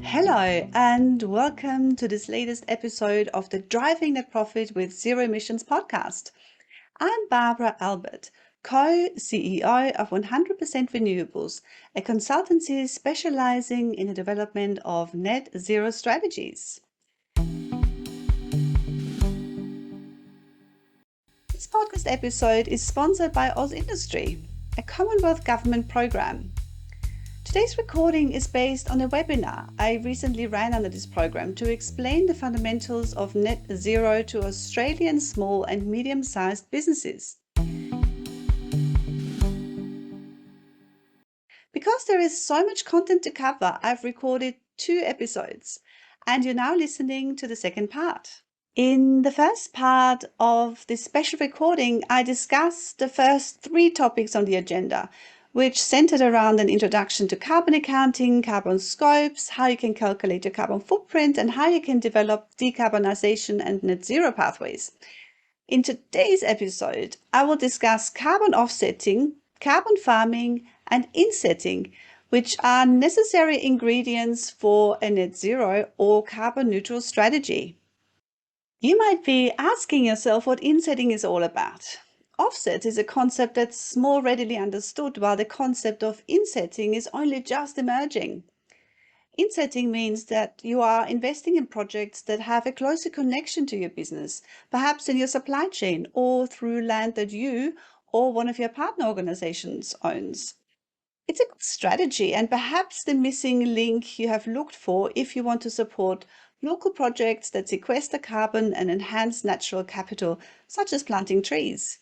Hello, and welcome to this latest episode of the Driving Net Profit with Zero Emissions podcast. I'm Barbara Albert, co-CEO of 100% Renewables, a consultancy specializing in the development of net zero strategies. This podcast episode is sponsored by AusIndustry, a Commonwealth government program. Today's recording is based on a webinar I recently ran under this program to explain the fundamentals of net zero to Australian small and medium-sized businesses. Because there is so much content to cover, I've recorded 2 episodes, and you're now listening to the second part. In the first part of this special recording, I discussed the first 3 topics on the agenda, which centered around an introduction to carbon accounting, carbon scopes, how you can calculate your carbon footprint, and how you can develop decarbonisation and net zero pathways. In today's episode, I will discuss carbon offsetting, carbon farming, and insetting, which are necessary ingredients for a net zero or carbon neutral strategy. You might be asking yourself what insetting is all about. Offset is a concept that's more readily understood, while the concept of insetting is only just emerging. Insetting means that you are investing in projects that have a closer connection to your business, perhaps in your supply chain or through land that you or one of your partner organizations owns. It's a good strategy and perhaps the missing link you have looked for if you want to support local projects that sequester carbon and enhance natural capital, such as planting trees.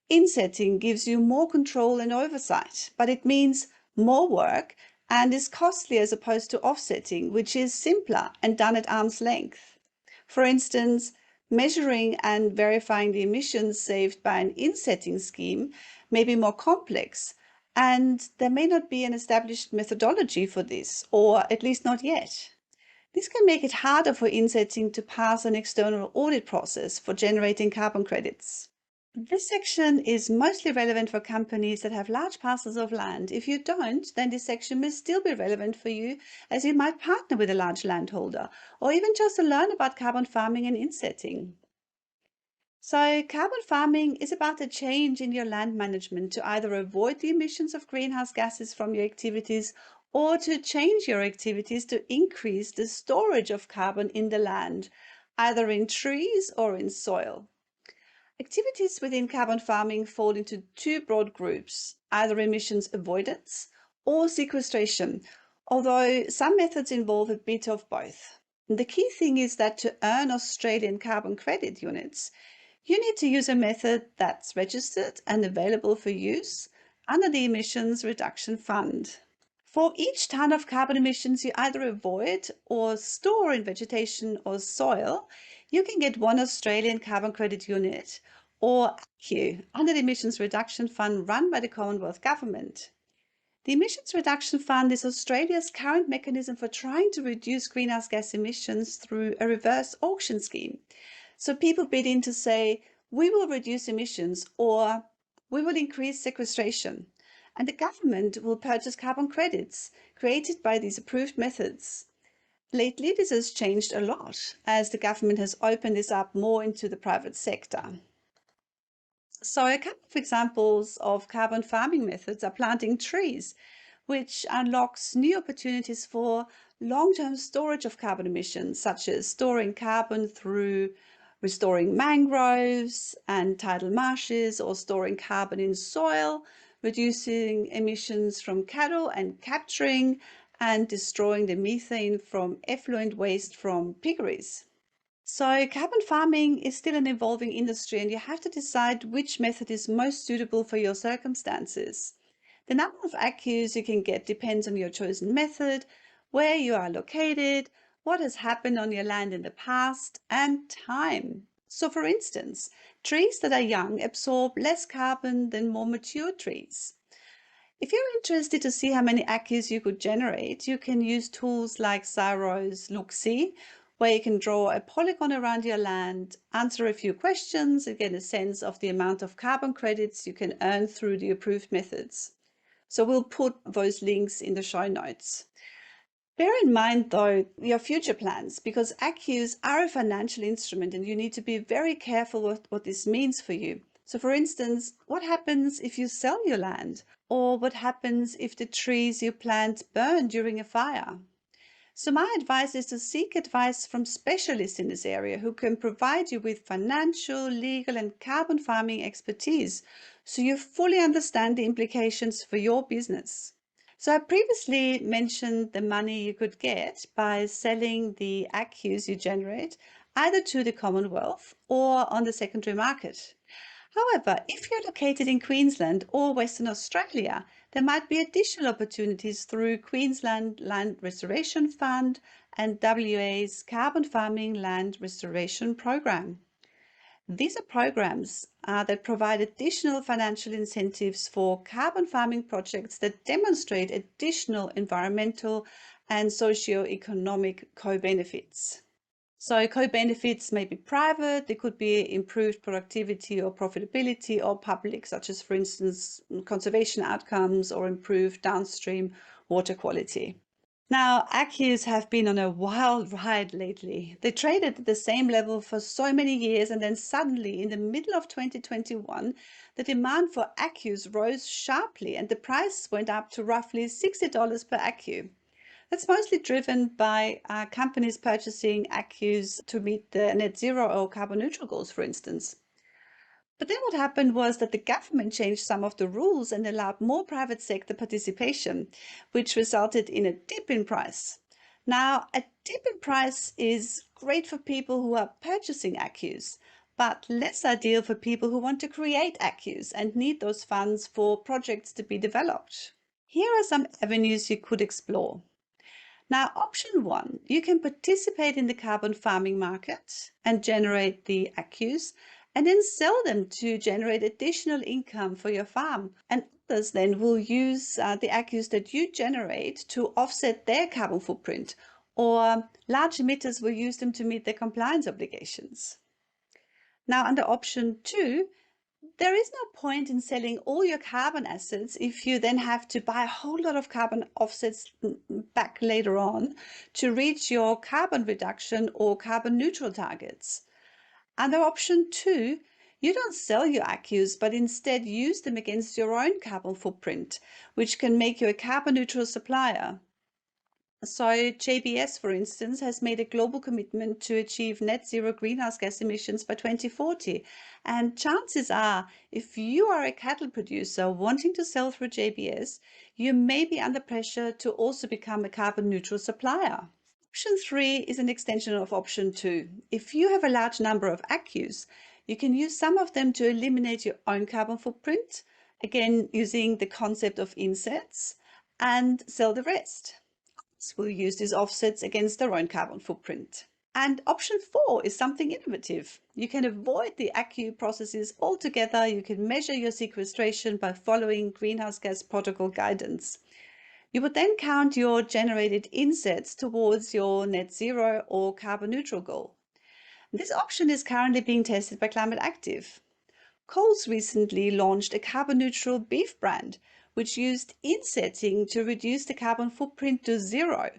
Insetting gives you more control and oversight, but it means more work and is costly as opposed to offsetting, which is simpler and done at arm's length. For instance, measuring and verifying the emissions saved by an insetting scheme may be more complex, and there may not be an established methodology for this, or at least not yet. This can make it harder for insetting to pass an external audit process for generating carbon credits. This section is mostly relevant for companies that have large parcels of land. If you don't, then this section may still be relevant for you, as you might partner with a large landholder, or even just to learn about carbon farming and insetting. So carbon farming is about a change in your land management to either avoid the emissions of greenhouse gases from your activities or to change your activities to increase the storage of carbon in the land, either in trees or in soil. Activities within carbon farming fall into 2 broad groups, either emissions avoidance or sequestration, although some methods involve a bit of both. The key thing is that to earn Australian carbon credit units, you need to use a method that's registered and available for use under the Emissions Reduction Fund. For each tonne of carbon emissions you either avoid or store in vegetation or soil, you can get 1 Australian carbon credit unit, or ACCU, under the Emissions Reduction Fund run by the Commonwealth Government. The Emissions Reduction Fund is Australia's current mechanism for trying to reduce greenhouse gas emissions through a reverse auction scheme. So people bid in to say, we will reduce emissions or we will increase sequestration. And the government will purchase carbon credits created by these approved methods. Lately, this has changed a lot as the government has opened this up more into the private sector. So a couple of examples of carbon farming methods are planting trees, which unlocks new opportunities for long-term storage of carbon emissions, such as storing carbon through restoring mangroves and tidal marshes, or storing carbon in soil, reducing emissions from cattle and capturing and destroying the methane from effluent waste from piggeries. So carbon farming is still an evolving industry, and you have to decide which method is most suitable for your circumstances. The number of ACCUs you can get depends on your chosen method, where you are located, what has happened on your land in the past, and time. So for instance, trees that are young absorb less carbon than more mature trees. If you're interested to see how many ACCUs you could generate, you can use tools like Xiro's Look-See, where you can draw a polygon around your land, answer a few questions, and get a sense of the amount of carbon credits you can earn through the approved methods. So we'll put those links in the show notes. Bear in mind, though, your future plans, because ACCUs are a financial instrument and you need to be very careful with what this means for you. So, for instance, what happens if you sell your land? Or what happens if the trees you plant burn during a fire? So my advice is to seek advice from specialists in this area who can provide you with financial, legal, and carbon farming expertise so you fully understand the implications for your business. So I previously mentioned the money you could get by selling the ACCUs you generate either to the Commonwealth or on the secondary market. However, if you're located in Queensland or Western Australia, there might be additional opportunities through Queensland Land Restoration Fund and WA's Carbon Farming Land Restoration Program. These are programs that provide additional financial incentives for carbon farming projects that demonstrate additional environmental and socio-economic co-benefits. So co-benefits may be private, they could be improved productivity or profitability, or public, such as, for instance, conservation outcomes or improved downstream water quality. Now, ACCUs have been on a wild ride lately. They traded at the same level for so many years, and then suddenly, in the middle of 2021, the demand for ACCUs rose sharply and the price went up to roughly $60 per ACCU. That's mostly driven by companies purchasing ACCUs to meet the net zero or carbon neutral goals, for instance. But then what happened was that the government changed some of the rules and allowed more private sector participation, which resulted in a dip in price. Now, a dip in price is great for people who are purchasing ACCUs, but less ideal for people who want to create ACCUs and need those funds for projects to be developed. Here are some avenues you could explore. Now, option one, you can participate in the carbon farming market and generate the ACCUs and then sell them to generate additional income for your farm. And others then will use the ACCUs that you generate to offset their carbon footprint, or large emitters will use them to meet their compliance obligations. Now, under option two, there is no point in selling all your carbon assets if you then have to buy a whole lot of carbon offsets back later on to reach your carbon reduction or carbon neutral targets. Under option two, you don't sell your ACCUs, but instead use them against your own carbon footprint, which can make you a carbon neutral supplier. So JBS, for instance, has made a global commitment to achieve net zero greenhouse gas emissions by 2040. And chances are, if you are a cattle producer wanting to sell through JBS, you may be under pressure to also become a carbon neutral supplier. Option three is an extension of option two. If you have a large number of ACCUs, you can use some of them to eliminate your own carbon footprint, again using the concept of insets, and sell the rest. Will use these offsets against their own carbon footprint. And option four is something innovative. You can avoid the ACCU processes altogether. You can measure your sequestration by following greenhouse gas protocol guidance. You would then count your generated insets towards your net zero or carbon neutral goal. This option is currently being tested by Climate Active. Coles recently launched a carbon neutral beef brand, which used insetting to reduce the carbon footprint to zero.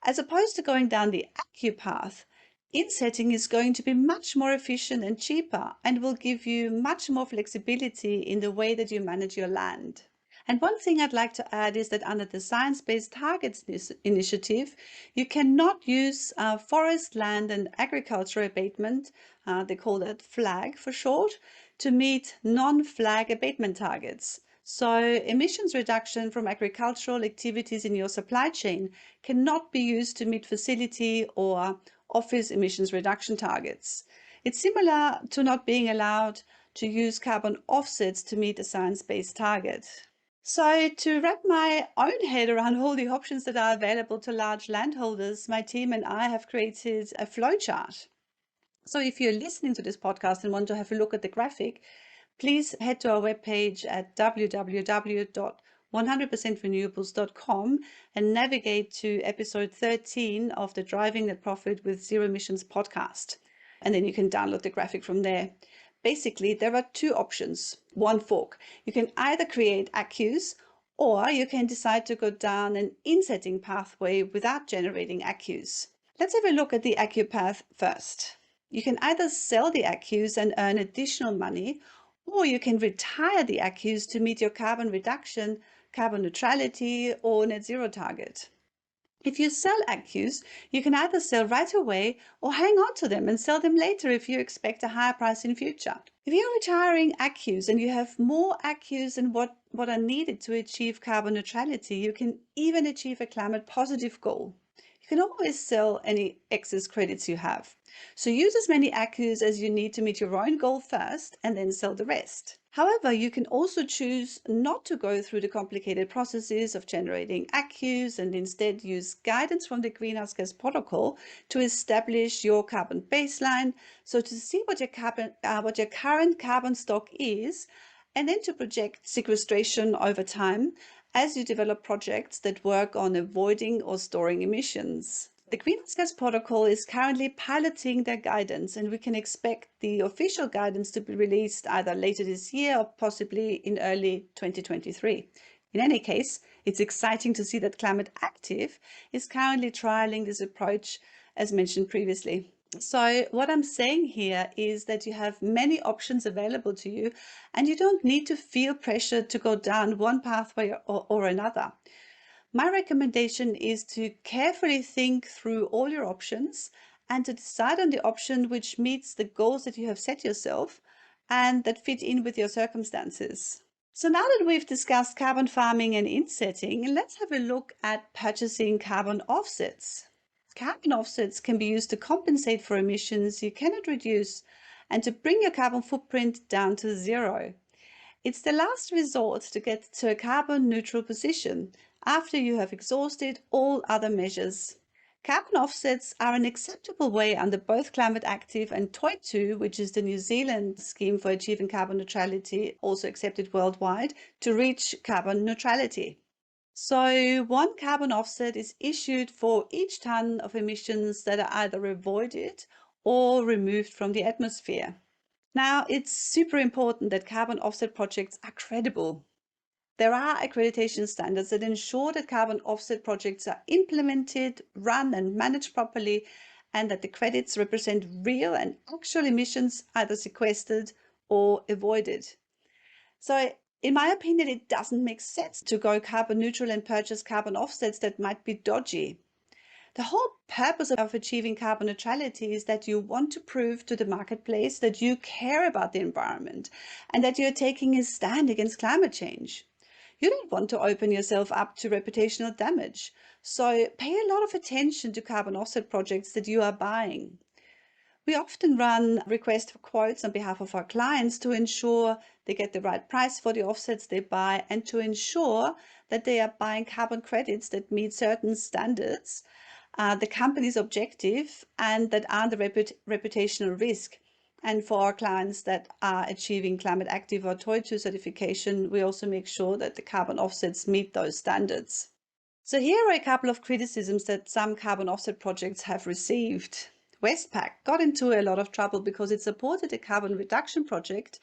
As opposed to going down the ACCU path, insetting is going to be much more efficient and cheaper and will give you much more flexibility in the way that you manage your land. And one thing I'd like to add is that under the Science Based Targets initiative, you cannot use forest, land and agriculture abatement, they call that FLAG for short, to meet non-FLAG abatement targets. So emissions reduction from agricultural activities in your supply chain cannot be used to meet facility or office emissions reduction targets. It's similar to not being allowed to use carbon offsets to meet a science-based target. So to wrap my own head around all the options that are available to large landholders, my team and I have created a flowchart. So if you're listening to this podcast and want to have a look at the graphic, please head to our webpage at www.100percentrenewables.com and navigate to episode 13 of the Driving Net Profit with Zero Emissions podcast. And then you can download the graphic from there. Basically, there are two options, one fork. You can either create ACCUs Or you can decide to go down an insetting pathway without generating accus. Let's have a look at the accu path first. You can either sell the accus and earn additional money, or you can retire the accus to meet your carbon reduction, carbon neutrality, or net zero target. If you sell accus, you can either sell right away or hang on to them and sell them later if you expect a higher price in future. If you're retiring accus and you have more accus than what are needed to achieve carbon neutrality, you can even achieve a climate positive goal. You can always sell any excess credits you have. So use as many accus as you need to meet your own goal first and then sell the rest. However, you can also choose not to go through the complicated processes of generating accus and instead use guidance from the Greenhouse Gas Protocol to establish your carbon baseline. So to see what your current carbon stock is, and then to project sequestration over time as you develop projects that work on avoiding or storing emissions. The Greenhouse Gas Protocol is currently piloting their guidance, and we can expect the official guidance to be released either later this year or possibly in early 2023. In any case, it's exciting to see that Climate Active is currently trialing this approach, as mentioned previously. So what I'm saying here is that you have many options available to you, and you don't need to feel pressured to go down one pathway or another. My recommendation is to carefully think through all your options and to decide on the option which meets the goals that you have set yourself and that fit in with your circumstances. So now that we've discussed carbon farming and insetting, let's have a look at purchasing carbon offsets. Carbon offsets can be used to compensate for emissions you cannot reduce and to bring your carbon footprint down to zero. It's the last resort to get to a carbon neutral position after you have exhausted all other measures. Carbon offsets are an acceptable way under both Climate Active and TOI2, which is the New Zealand scheme for achieving carbon neutrality, also accepted worldwide, to reach carbon neutrality. So one carbon offset is issued for each ton of emissions that are either avoided or removed from the atmosphere. Now, it's super important that carbon offset projects are credible. There are accreditation standards that ensure that carbon offset projects are implemented, run and managed properly, and that the credits represent real and actual emissions either sequestered or avoided. So in my opinion, it doesn't make sense to go carbon neutral and purchase carbon offsets that might be dodgy. The whole purpose of achieving carbon neutrality is that you want to prove to the marketplace that you care about the environment and that you're taking a stand against climate change. You don't want to open yourself up to reputational damage, so pay a lot of attention to carbon offset projects that you are buying. We often run requests for quotes on behalf of our clients to ensure they get the right price for the offsets they buy and to ensure that they are buying carbon credits that meet certain standards, the company's objective, and that aren't a reputational risk. And for our clients that are achieving Climate Active or TOI2 certification, we also make sure that the carbon offsets meet those standards. So here are a couple of criticisms that some carbon offset projects have received. Westpac got into a lot of trouble because it supported a carbon reduction project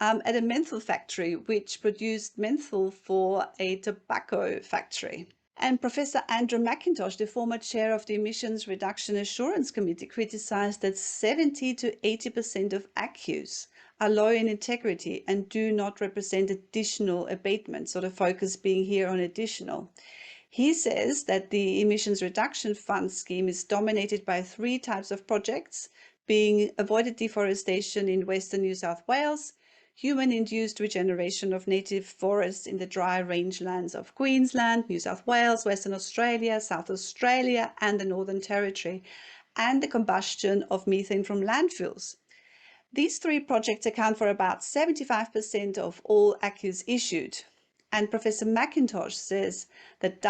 at a menthol factory, which produced menthol for a tobacco factory. And Professor Andrew McIntosh, the former chair of the Emissions Reduction Assurance Committee, criticized that 70 to 80% of accus are low in integrity and do not represent additional abatement, so the focus being here on additional. He says that the Emissions Reduction Fund scheme is dominated by three types of projects, being avoided deforestation in Western New South Wales, human-induced regeneration of native forests in the dry rangelands of Queensland, New South Wales, Western Australia, South Australia, and the Northern Territory, and the combustion of methane from landfills. These three projects account for about 75% of all accus issued. And Professor McIntosh says that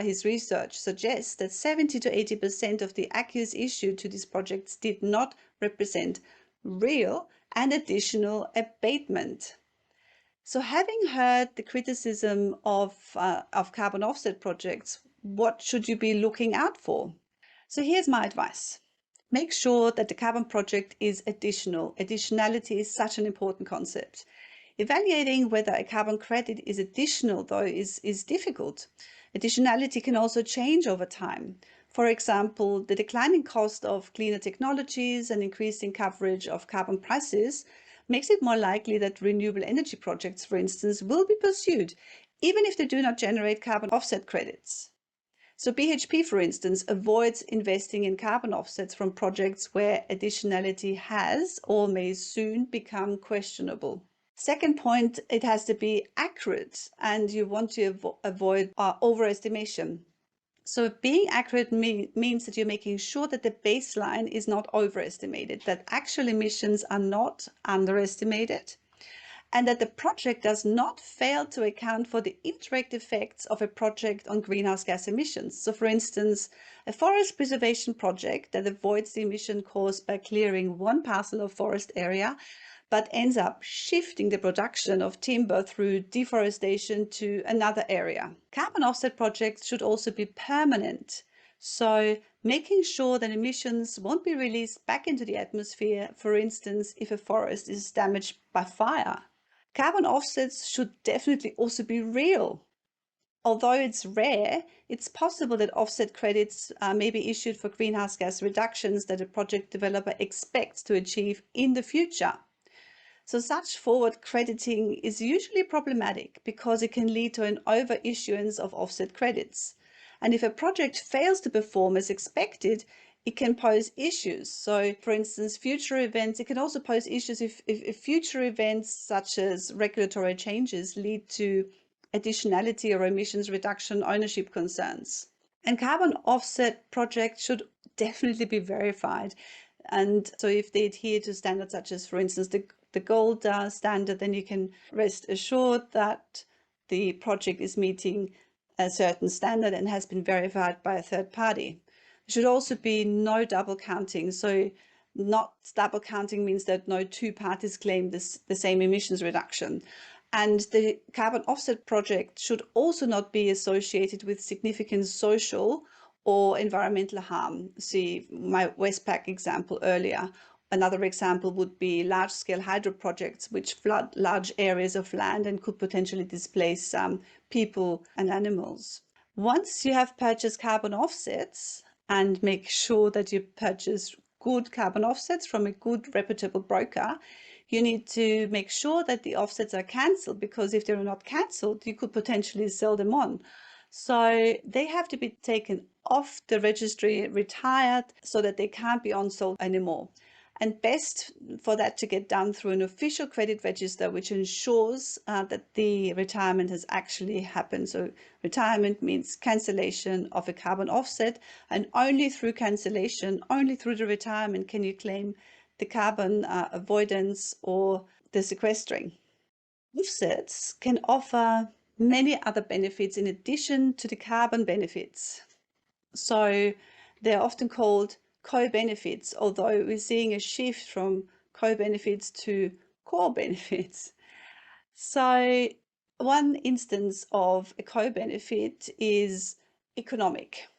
his research suggests that 70 to 80% of the accus issued to these projects did not represent real and additional abatement. So having heard the criticism of carbon offset projects, what should you be looking out for? So here's my advice. Make sure that the carbon project is additional. Additionality is such an important concept. Evaluating whether a carbon credit is additional, though, is difficult. Additionality can also change over time. For example, the declining cost of cleaner technologies and increasing coverage of carbon prices makes it more likely that renewable energy projects, for instance, will be pursued, even if they do not generate carbon offset credits. So BHP, for instance, avoids investing in carbon offsets from projects where additionality has or may soon become questionable. Second point, it has to be accurate, and you want to avoid overestimation. So being accurate means that you're making sure that the baseline is not overestimated, that actual emissions are not underestimated, and that the project does not fail to account for the indirect effects of a project on greenhouse gas emissions. So for instance, a forest preservation project that avoids the emission caused by clearing one parcel of forest area, but ends up shifting the production of timber through deforestation to another area. Carbon offset projects should also be permanent. So making sure that emissions won't be released back into the atmosphere, for instance, if a forest is damaged by fire. Carbon offsets should definitely also be real. Although it's rare, it's possible that offset credits may be issued for greenhouse gas reductions that a project developer expects to achieve in the future. So such forward crediting is usually problematic because it can lead to an overissuance of offset credits. And if a project fails to perform as expected, it can pose issues. So for instance, future events, it can also pose issues if future events such as regulatory changes lead to additionality or emissions reduction ownership concerns. And carbon offset projects should definitely be verified. And so if they adhere to standards such as, for instance, the gold standard, then you can rest assured that the project is meeting a certain standard and has been verified by a third party. There should also be no double counting. So not double counting means that no two parties claim the same emissions reduction. And the carbon offset project should also not be associated with significant social or environmental harm. See my Westpac example earlier. Another example would be large-scale hydro projects which flood large areas of land and could potentially displace people and animals. Once you have purchased carbon offsets, and make sure that you purchase good carbon offsets from a good reputable broker, you need to make sure that the offsets are cancelled, because if they're not cancelled, you could potentially sell them on. So they have to be taken off the registry, retired, so that they can't be unsold anymore. And best for that to get done through an official credit register, which ensures that the retirement has actually happened. So retirement means cancellation of a carbon offset, and only through cancellation, only through the retirement can you claim the carbon avoidance or the sequestering. Offsets can offer many other benefits in addition to the carbon benefits. So they're often called co-benefits, although we're seeing a shift from co-benefits to core benefits. So one instance of a co-benefit is economic.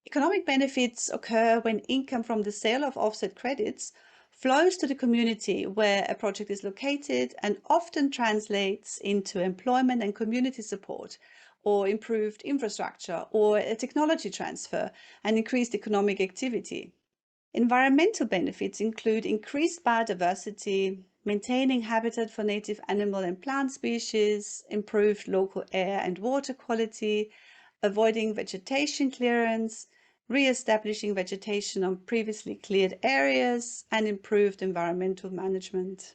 Economic benefits occur when income from the sale of offset credits flows to the community where a project is located and often translates into employment and community support, or improved infrastructure, or a technology transfer and increased economic activity. Environmental benefits include increased biodiversity, maintaining habitat for native animal and plant species, improved local air and water quality, avoiding vegetation clearance, re-establishing vegetation on previously cleared areas, and improved environmental management.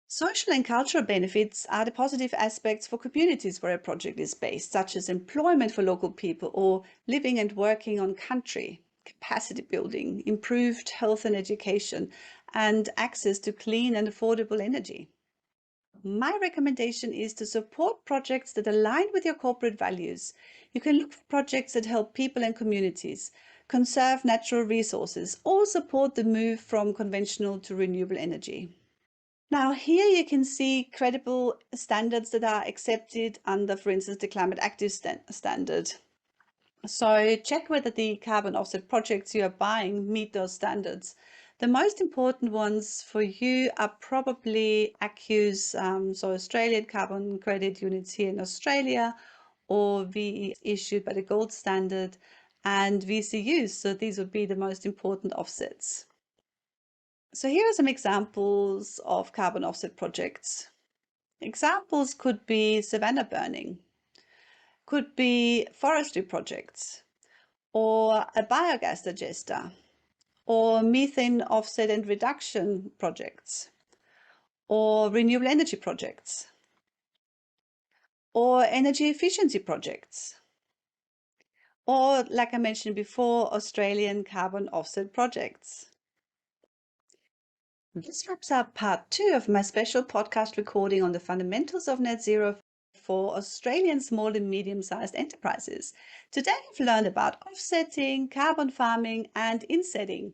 Social and cultural benefits are the positive aspects for communities where a project is based, such as employment for local people or living and working on country, capacity building, improved health and education, and access to clean and affordable energy. My recommendation is to support projects that align with your corporate values. You can look for projects that help people and communities, conserve natural resources, or support the move from conventional to renewable energy. Now here you can see credible standards that are accepted under, for instance, the Climate Active standard. So check whether the carbon offset projects you are buying meet those standards. The most important ones for you are probably ACCUs, so Australian carbon credit units here in Australia, or VE issued by the gold standard, and VCUs. So these would be the most important offsets. So here are some examples of carbon offset projects. Examples could be savanna burning, could be forestry projects, or a biogas digester, or methane offset and reduction projects, or renewable energy projects, or energy efficiency projects, or, like I mentioned before, Australian carbon offset projects. This wraps up part 2 of my special podcast recording on the fundamentals of net zero for Australian small and medium-sized enterprises. Today I've learned about offsetting, carbon farming, and insetting.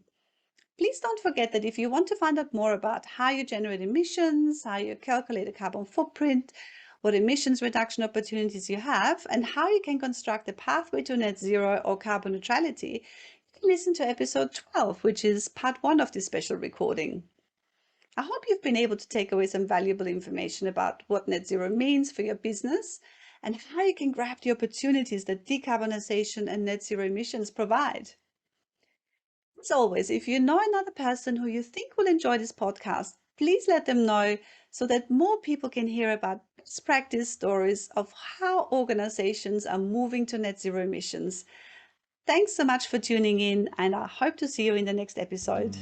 Please don't forget that if you want to find out more about how you generate emissions, how you calculate a carbon footprint, what emissions reduction opportunities you have, and how you can construct a pathway to net zero or carbon neutrality, you can listen to episode 12, which is part 1 of this special recording. I hope you've been able to take away some valuable information about what net zero means for your business and how you can grab the opportunities that decarbonisation and net zero emissions provide. As always, if you know another person who you think will enjoy this podcast, please let them know so that more people can hear about best practice stories of how organizations are moving to net zero emissions. Thanks so much for tuning in, and I hope to see you in the next episode.